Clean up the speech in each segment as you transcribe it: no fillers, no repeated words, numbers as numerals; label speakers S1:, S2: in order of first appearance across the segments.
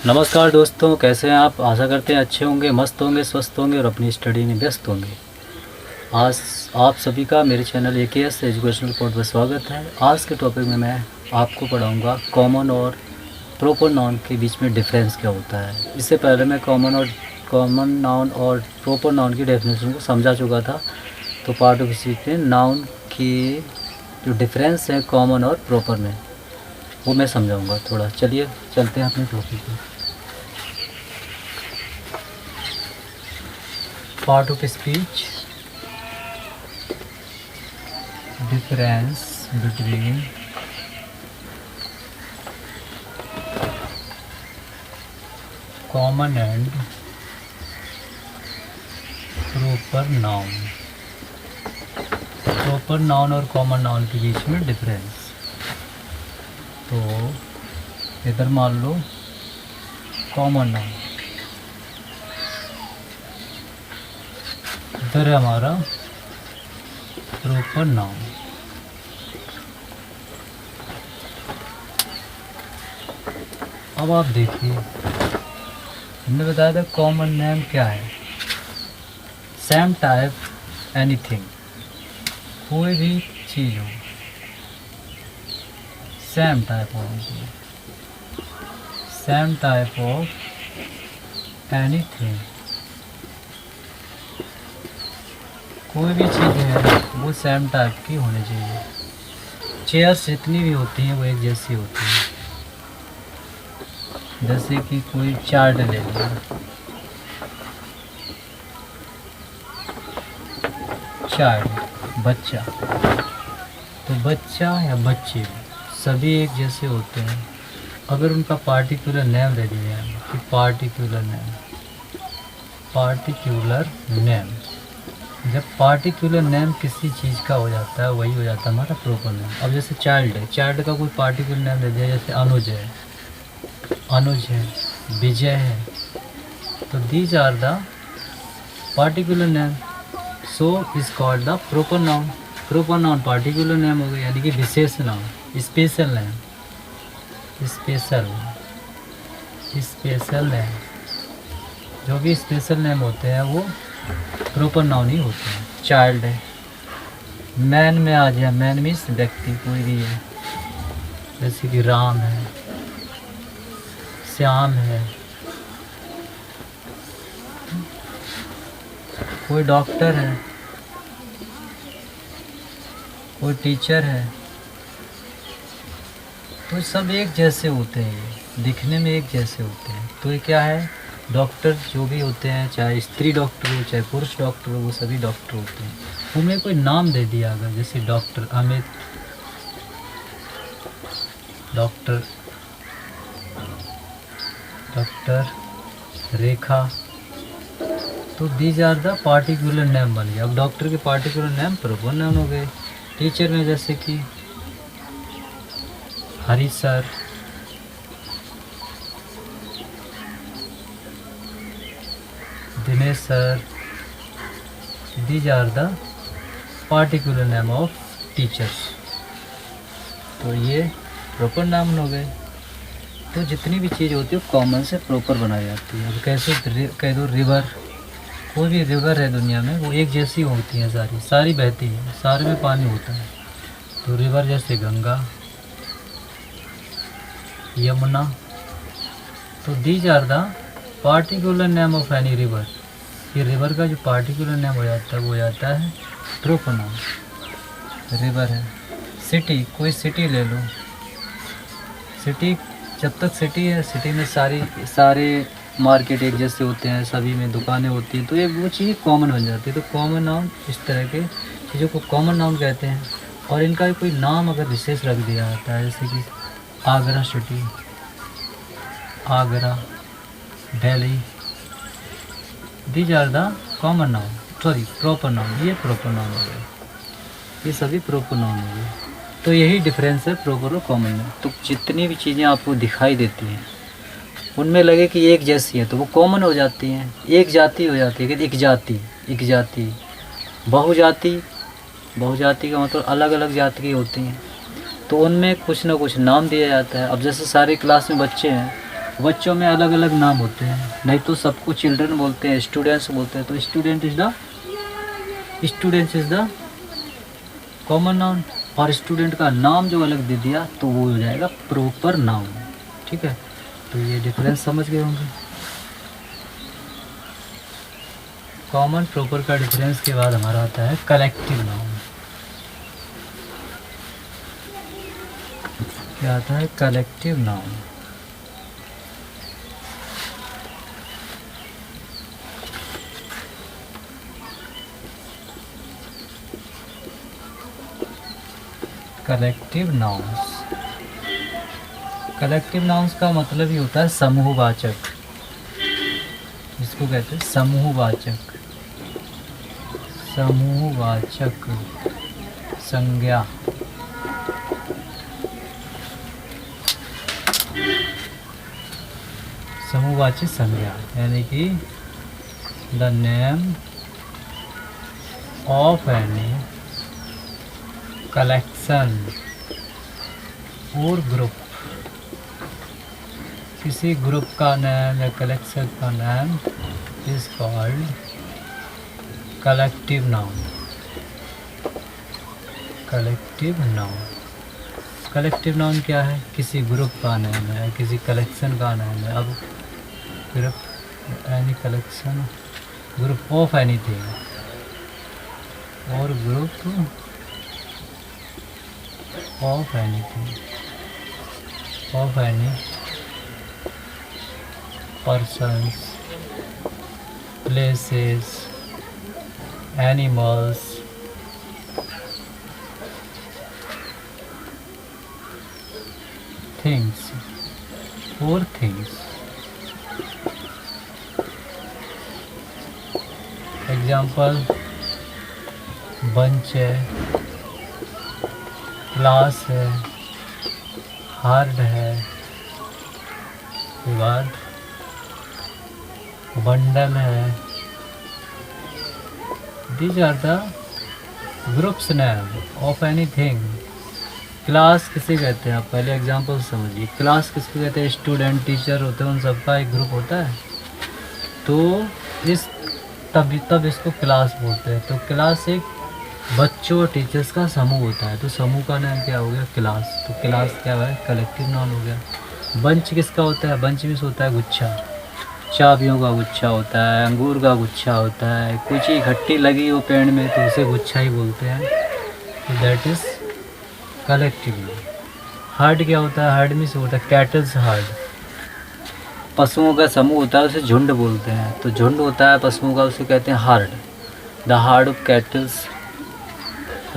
S1: नमस्कार दोस्तों, कैसे हैं आप। आशा करते हैं अच्छे होंगे, मस्त होंगे, स्वस्थ होंगे और अपनी स्टडी में व्यस्त होंगे। आज आप सभी का मेरे चैनल AKS एजुकेशनल पोर्ट पर स्वागत है। आज के टॉपिक में मैं आपको पढ़ाऊंगा कॉमन और प्रॉपर नाउन के बीच में डिफरेंस क्या होता है। इससे पहले मैं कॉमन नाउन और प्रॉपर नाउन की डेफिनेशन को समझा चुका था। तो पार्ट ऑफ स्पीच में नाउन की जो डिफरेंस है कॉमन और प्रॉपर में, वो मैं समझाऊंगा थोड़ा। चलिए चलते हैं अपने टॉपिक पर। Part of speech, difference between common and proper noun. Proper noun और कॉमन नाउन के बीच में डिफरेंस। तो इधर मान लो कॉमन नाउन, इधर है हमारा प्रॉपर नाउन। अब आप देखिए, हमने बताया था कॉमन नेम क्या है। सेम टाइप एनीथिंग, कोई भी चीज़ हो, सेम टाइप होनी चाहिए। सेम टाइप ऑफ एनीथिंग, कोई भी चीज़ है वो सेम टाइप की होनी चाहिए। चेयर्स जितनी भी होती हैं वो एक जैसी होती हैं। जैसे कि कोई चार्ट ले लिया, चार्ट बच्चा, तो बच्चा या बच्चे सभी एक जैसे होते हैं। अगर उनका पार्टिकुलर नेम दे दिया है कि पार्टिकुलर नेम, जब पार्टिकुलर नेम किसी चीज़ का हो जाता है वही हो जाता है हमारा प्रॉपर नेम। अब जैसे चाइल्ड है, चाइल्ड का कोई पार्टिकुलर नेम दे दिया, जैसे अनुज है, विजय है, तो these are the particular name, so is called the proper noun. Proper noun particular name हो गया, यानी कि विशेष नाम, स्पेशल नेम। स्पेशल नेम, जो भी स्पेशल नेम होते हैं वो प्रॉपर नाउन ही होते हैं। चाइल्ड है, मैन में आ गया, मैन मीन्स व्यक्ति कोई भी है, जैसे कि राम है, श्याम है। कोई डॉक्टर है, कोई टीचर है, तो सब एक जैसे होते हैं, दिखने में एक जैसे होते हैं। तो ये क्या है, डॉक्टर जो भी होते हैं, चाहे स्त्री डॉक्टर हो चाहे पुरुष डॉक्टर हो, वो सभी डॉक्टर होते हैं। उन्हें कोई नाम दे दिया अगर, जैसे डॉक्टर अमित, डॉक्टर रेखा, तो these are the particular name बन गया। अब डॉक्टर के पार्टिकुलर नेम प्रॉपर नाउन हो गए। टीचर में जैसे कि Hari sir, Dinesh sir, these are the particular name of teachers. तो ये प्रॉपर नाउन हो गए। तो जितनी भी चीज़ होती है कॉमन से प्रॉपर बनाई जाती है। अब कैसे कह दो रिवर, कोई भी रिवर है दुनिया में वो एक जैसी होती हैं, सारी बहती है, सारे में पानी होता है। तो रिवर जैसे गंगा, यमुना, तो these are the particular name of any river. River रिवर का जो पार्टिकुलर नेम हो जाता है वो हो जाता है प्रॉपर नाउन। रिवर है। सिटी, कोई सिटी ले लो, सिटी जब तक सिटी है, सिटी में सारे मार्केट एक जैसे होते हैं, सभी में दुकानें होती हैं, तो ये वो चीज़ कॉमन बन जाती है। तो कॉमन नाउन, इस तरह के चीज़ों को कॉमन नाउन कहते हैं। और इनका कोई नाम अगर विशेष रख दिया जाता है, जैसे कि Agra city, Agra, Delhi, these are the common noun, proper noun. ये प्रॉपर नाउन हो गए, ये सभी प्रॉपर नाउन हो गए। तो यही डिफरेंस है प्रॉपर और कॉमन में। तो जितनी भी चीज़ें आपको दिखाई देती हैं उनमें लगे कि एक जैसी है तो वो कॉमन हो जाती हैं, एक जाति हो जाती है। एक जाति, बहुजाति का मतलब अलग अलग जाति की होती हैं, तो उनमें कुछ ना कुछ नाम दिया जाता है। अब जैसे सारे क्लास में बच्चे हैं बच्चों में अलग अलग नाम होते हैं, नहीं तो सबको चिल्ड्रन बोलते हैं, स्टूडेंट्स बोलते हैं, तो students is the common noun, और स्टूडेंट का नाम जो अलग दे दिया तो वो हो जाएगा प्रॉपर नाउन। ठीक है, तो ये डिफरेंस समझ गए होंगे। कॉमन प्रॉपर का डिफरेंस के बाद हमारा आता है कलेक्टिव नाउन। क्या आता है? Collective noun. Collective nouns, collective nouns का मतलब ही होता है समूहवाचक, जिसको कहते हैं समूहवाचक, समूहवाचक संज्ञा। समूहवाची संज्ञा यानी कि the name of any collection और ग्रुप, किसी ग्रुप का नाम या कलेक्शन का नाम is called collective noun. Collective noun, collective noun क्या है? किसी ग्रुप का नाम है, किसी कलेक्शन का नाम है। अब group any collection, group of anything और group of anything, of any persons, places, animals, things or things। Example bunch है, क्लास है, हार्ड है, उसके बाद बंडल है। These are the groups name of anything. Class किसे कहते हैं? आप पहले एग्जांपल समझिए। क्लास किसको कहते हैं? स्टूडेंट, टीचर होते हैं, उन सबका एक ग्रुप होता है, तो इस तब इसको क्लास बोलते हैं। तो क्लास एक बच्चों और टीचर्स का समूह होता है, तो समूह का नाम क्या हो गया? क्लास। तो क्लास क्या है? कलेक्टिव नाउन हो गया। बंच किसका होता है? बंच में होता है गुच्छा, चाबियों का गुच्छा होता है, अंगूर का गुच्छा होता है, कुछ इकट्ठी लगी हो पेड़ में तो उसे गुच्छा ही बोलते हैं, तो that is collective noun. Heard क्या होता है? हर्ड में से होता है कैटल्स हर्ड, पशुओं का समूह होता है, उसे झुंड बोलते हैं। तो झुंड होता है पशुओं का, उसे कहते हैं heard. The heard of kettles,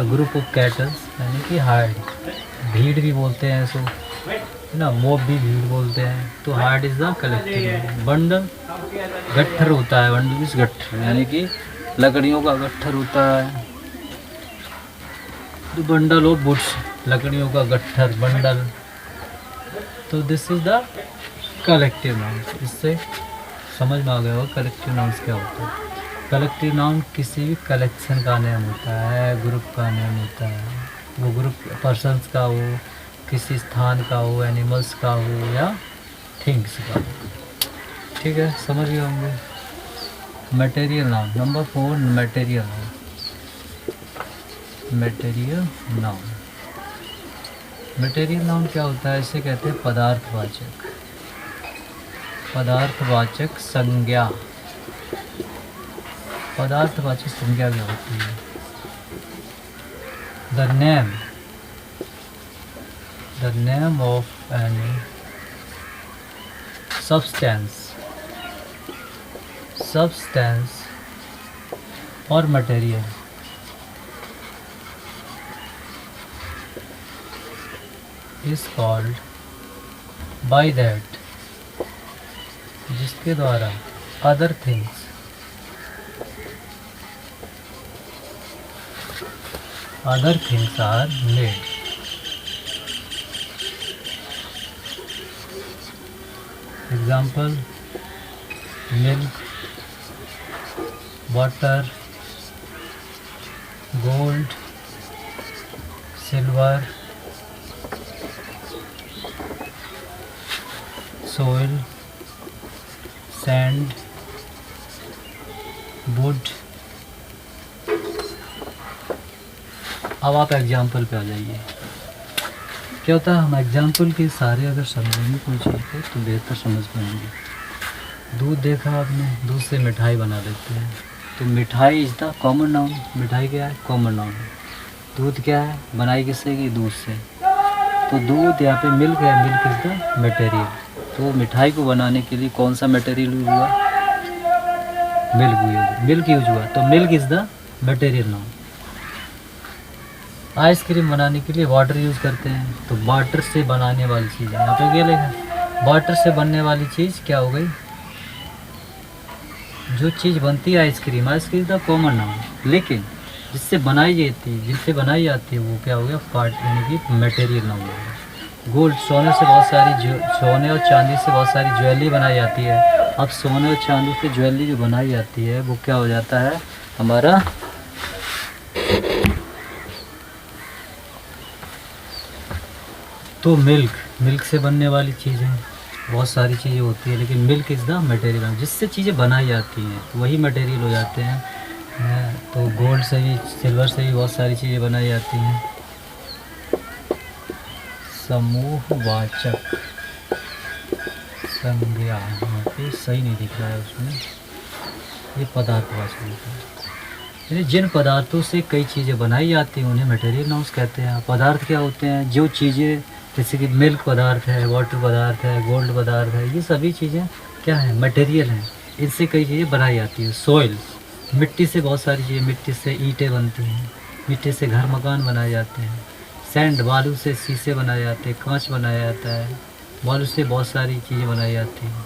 S1: group of kettles यानी कि हार्ड। भीड़ भी बोलते हैं इसको, है ना, मोब भी भीड़ बोलते हैं। तो hard is the collective. Bundle गट्ठर होता है, बंडल इज गट्ठर यानी कि लकड़ियों का गट्ठर होता है। तो बंडल ऑफ वुड्स, लकड़ियों का गट्ठर, बंडल। तो this is the collective noun. इससे समझ में आ गया होगा कलेक्टिव नाउन्स क्या होता है। कलेक्टिव नाउन किसी भी कलेक्शन का नेम होता है, ग्रुप का नेम होता है। वो ग्रुप पर्सन्स का हो, किसी स्थान का हो, एनिमल्स का हो या थिंग्स का हो। ठीक है, समझ गए होंगे। Material noun number 4, material noun. Material noun, material noun क्या होता है? इसे कहते हैं पदार्थवाचक, पदार्थवाचक संज्ञा। पदार्थवाचक संज्ञा क्या होती है? The name of any substance or material is called by that, जिसके द्वारा other things are made। Example, milk, water, gold, silver, soil, sand, would. अब आप एग्जाम्पल पे आ जाइए। क्या होता है, हम एग्जाम्पल के सारे अगर समझेंगे कोई चीज़ को तो बेहतर समझ पाएंगे। दूध देखा आपने, दूध से मिठाई बना लेते हैं, तो मिठाई इज़ द कॉमन नाउन। मिठाई क्या है, कॉमन नाउन है। दूध क्या है, बनाई किससे की, दूध से। तो दूध यहाँ पे मिल्क है, मिल्क इज़ द मटेरियल। तो मिठाई को बनाने के लिए कौन सा मटेरियल यूज हुआ, मिल्क यूज हुआ। तो milk is the material noun. Ice cream बनाने के लिए वाटर यूज़ करते हैं, तो वाटर से बनाने वाली चीज़ है। यहाँ पे क्या लिखा, वाटर से बनने वाली चीज़ क्या हो गई, जो चीज़ बनती है ice cream, ice cream the common noun. लेकिन जिससे बनाई जाती है वो क्या हो गया, पार्ट यानी कि मटेरियल नाउन हो गया। गोल्ड, सोने और चांदी से बहुत सारी ज्वेलरी बनाई जाती है। अब सोने और चांदी से ज्वेलरी जो बनाई जाती है वो क्या हो जाता है हमारा, तो मिल्क से बनने वाली चीज़ें, बहुत सारी चीज़ें होती है, लेकिन मिल्क इज़ द मटेरियल जिससे चीज़ें बनाई जाती हैं, तो वही मटेरियल हो जाते हैं। तो गोल्ड से भी, सिल्वर से भी बहुत सारी चीज़ें बनाई जाती हैं। समूहवाचक संज्ञा यहाँ पे सही नहीं दिख रहा है उसमें, ये पदार्थवाचक है। यानी जिन पदार्थों से कई चीज़ें बनाई जाती हैं उन्हें मटेरियल नाउन्स कहते हैं। पदार्थ क्या होते हैं, जो चीज़ें जैसे कि मिल्क पदार्थ है, वाटर पदार्थ है, गोल्ड पदार्थ है, ये सभी चीज़ें क्या है, मटेरियल हैं। इनसे कई चीज़ें बनाई जाती है। सॉइल, मिट्टी से बहुत सारी चीज़ें, मिट्टी से ईंटें बनती हैं, मिट्टी से घर मकान बनाए जाते हैं। सैंड, बालू से शीशे बनाए जाते हैं, कांच बनाया जाता है, बालू से बहुत सारी चीज़ें बनाई जाती हैं।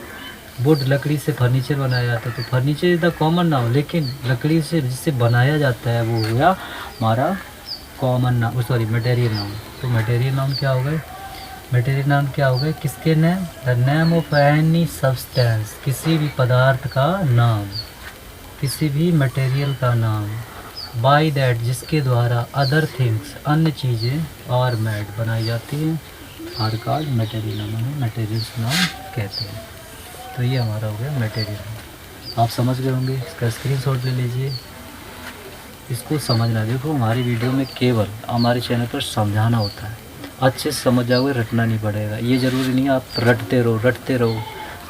S1: वुड, लकड़ी से फर्नीचर बनाया जाता है। तो furniture is the common noun, लेकिन लकड़ी से जिससे बनाया जाता है वो हो गया हमारा common noun, sorry material noun. तो मटेरियल नाउन क्या हो गए, मटेरियल नाउन क्या हो गए, किसके name, the name of any substance, किसी भी पदार्थ का नाम, किसी भी मटेरियल का नाम, बाय दैट जिसके द्वारा अदर थिंग्स, अन्य चीज़ें और मेड बनाई जाती हैं, are called material noun, material noun कहते हैं। तो ये हमारा हो गया मटेरियल। आप समझ गए होंगे, इसका स्क्रीनशॉट ले लीजिए, इसको समझना। देखो हमारी वीडियो में केवल हमारे चैनल पर समझाना होता है, अच्छे से समझ जाओगे, रटना नहीं पड़ेगा। ये ज़रूरी नहीं है आप रटते रहो।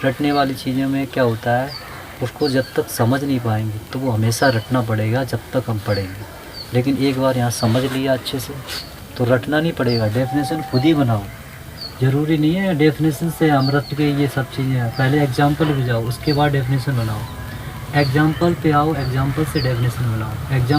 S1: रटने वाली चीज़ों में क्या होता है, उसको जब तक समझ नहीं पाएंगे तो वो हमेशा रटना पड़ेगा जब तक हम पढ़ेंगे। लेकिन एक बार यहाँ समझ लिया अच्छे से तो रटना नहीं पड़ेगा, डेफिनेशन खुद ही बनाओ। ज़रूरी नहीं है डेफिनेशन से हम रट के ये सब चीज़ें, पहले एग्जाम्पल पे जाओ उसके बाद डेफिनेशन बनाओ। एग्जाम्पल पे आओ, एग्जाम्पल से डेफिनेशन बनाओ।